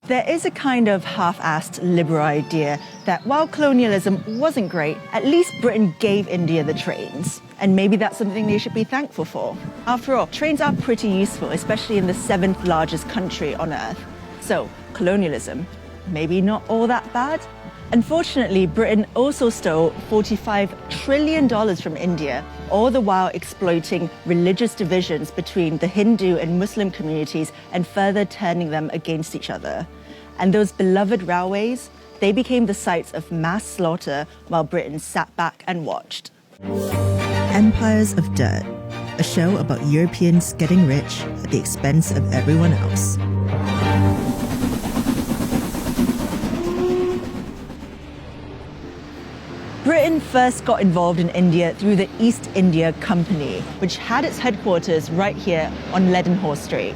There is a kind of half-assed liberal idea that while colonialism wasn't great, at least Britain gave India the trains. And maybe that's something they should be thankful for. After all, trains are pretty useful, especially in the 7th largest country on Earth. So, colonialism, maybe not all that bad? Unfortunately, Britain also stole $45 trillion from India, all the while exploiting religious divisions between the Hindu and Muslim communities and further turning them against each other. And those beloved railways, they became the sites of mass slaughter while Britain sat back and watched. Empires of Dirt, a show about Europeans getting rich at the expense of everyone else. Britain first got involved in India through the East India Company, which had its headquarters right here on Leadenhall Street.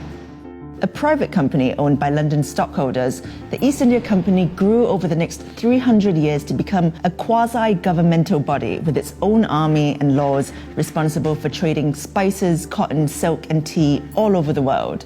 A private company owned by London stockholders, the East India Company grew over the next 300 years to become a quasi-governmental body with its own army and laws responsible for trading spices, cotton, silk, and tea all over the world.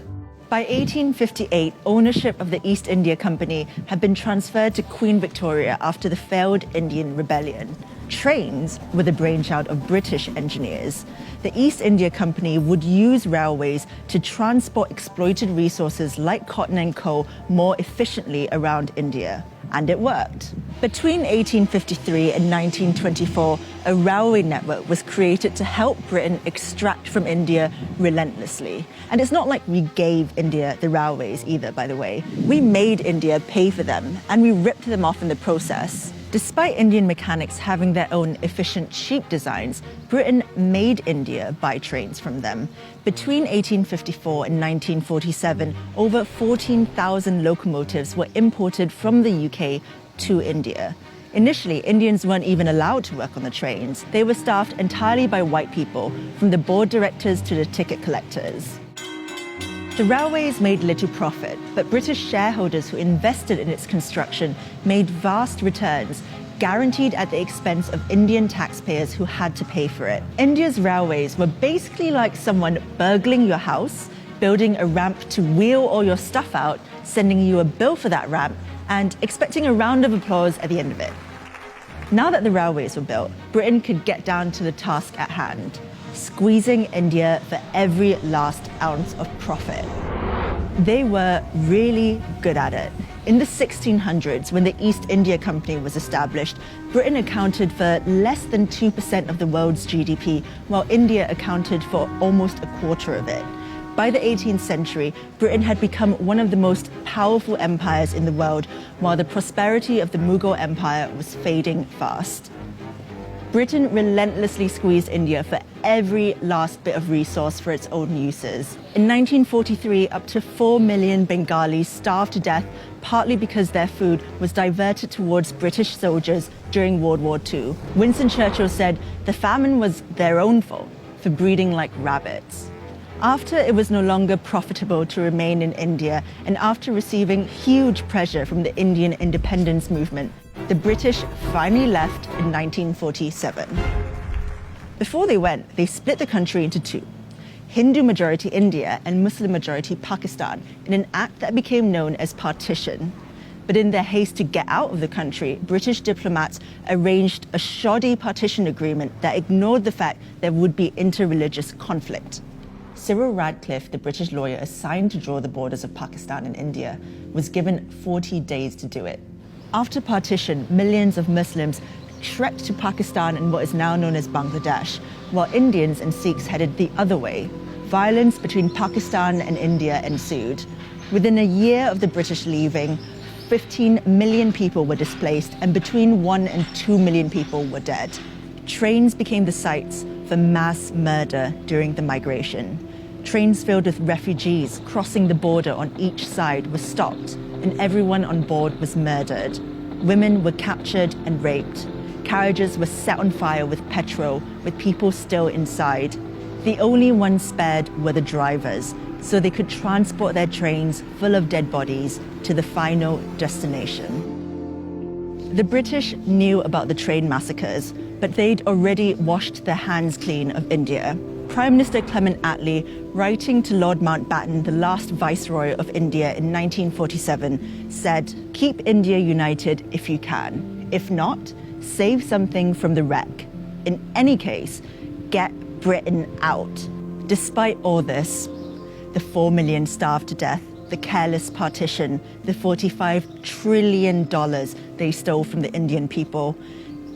By 1858, ownership of the East India Company had been transferred to Queen Victoria after the failed Indian Rebellion. Trains were the brainchild of British engineers. The East India Company would use railways to transport exploited resources like cotton and coal more efficiently around India. And it worked. Between 1853 and 1924, a railway network was created to help Britain extract from India relentlessly. And it's not like we gave India the railways either, by the way. We made India pay for them, and we ripped them off in the process. Despite Indian mechanics having their own efficient, cheap designs, Britain made India buy trains from them. Between 1854 and 1947, over 14,000 locomotives were imported from the UK to India. Initially, Indians weren't even allowed to work on the trains. They were staffed entirely by white people, from the board directors to the ticket collectors. The railways made little profit, but British shareholders who invested in its construction made vast returns, guaranteed at the expense of Indian taxpayers who had to pay for it. India's railways were basically like someone burgling your house, building a ramp to wheel all your stuff out, sending you a bill for that ramp, and expecting a round of applause at the end of it. Now that the railways were built, Britain could get down to the task at hand, squeezing India for every last ounce of profit. They were really good at it. In the 1600s, when the East India Company was established, Britain accounted for less than 2% of the world's GDP, while India accounted for almost a quarter of it. By the 18th century, Britain had become one of the most powerful empires in the world, while the prosperity of the Mughal Empire was fading fast. Britain relentlessly squeezed India for every last bit of resource for its own uses. In 1943, up to 4 million Bengalis starved to death, partly because their food was diverted towards British soldiers during World War II. Winston Churchill said the famine was their own fault for breeding like rabbits. After it was no longer profitable to remain in India, and after receiving huge pressure from the Indian independence movement, the British finally left in 1947. Before they went, they split the country into two, Hindu-majority India and Muslim-majority Pakistan, in an act that became known as partition. But in their haste to get out of the country, British diplomats arranged a shoddy partition agreement that ignored the fact there would be inter-religious conflict. Cyril Radcliffe, the British lawyer assigned to draw the borders of Pakistan and India, was given 40 days to do it. After partition, millions of Muslims trekked to Pakistan and what is now known as Bangladesh, while Indians and Sikhs headed the other way. Violence between Pakistan and India ensued. Within a year of the British leaving, 15 million people were displaced, and between 1 and 2 million people were dead. Trains became the sites for mass murder during the migration. Trains filled with refugees crossing the border on each side were stopped, and everyone on board was murdered. Women were captured and raped. Carriages were set on fire with petrol, with people still inside. The only ones spared were the drivers, so they could transport their trains full of dead bodies to the final destination. The British knew about the train massacres, but they'd already washed their hands clean of India. Prime Minister Clement Attlee, writing to Lord Mountbatten, the last Viceroy of India in 1947, said, "Keep India united if you can. If not, save something from the wreck. In any case, get Britain out." Despite all this, the 4 million starved to death, the careless partition, the $45 trillion they stole from the Indian people,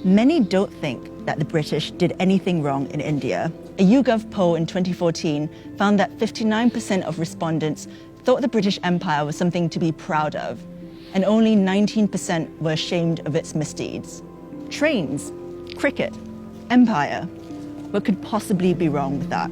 many don't think that the British did anything wrong in India. A YouGov poll in 2014 found that 59% of respondents thought the British Empire was something to be proud of, and only 19% were ashamed of its misdeeds. Trains, cricket, empire. What could possibly be wrong with that?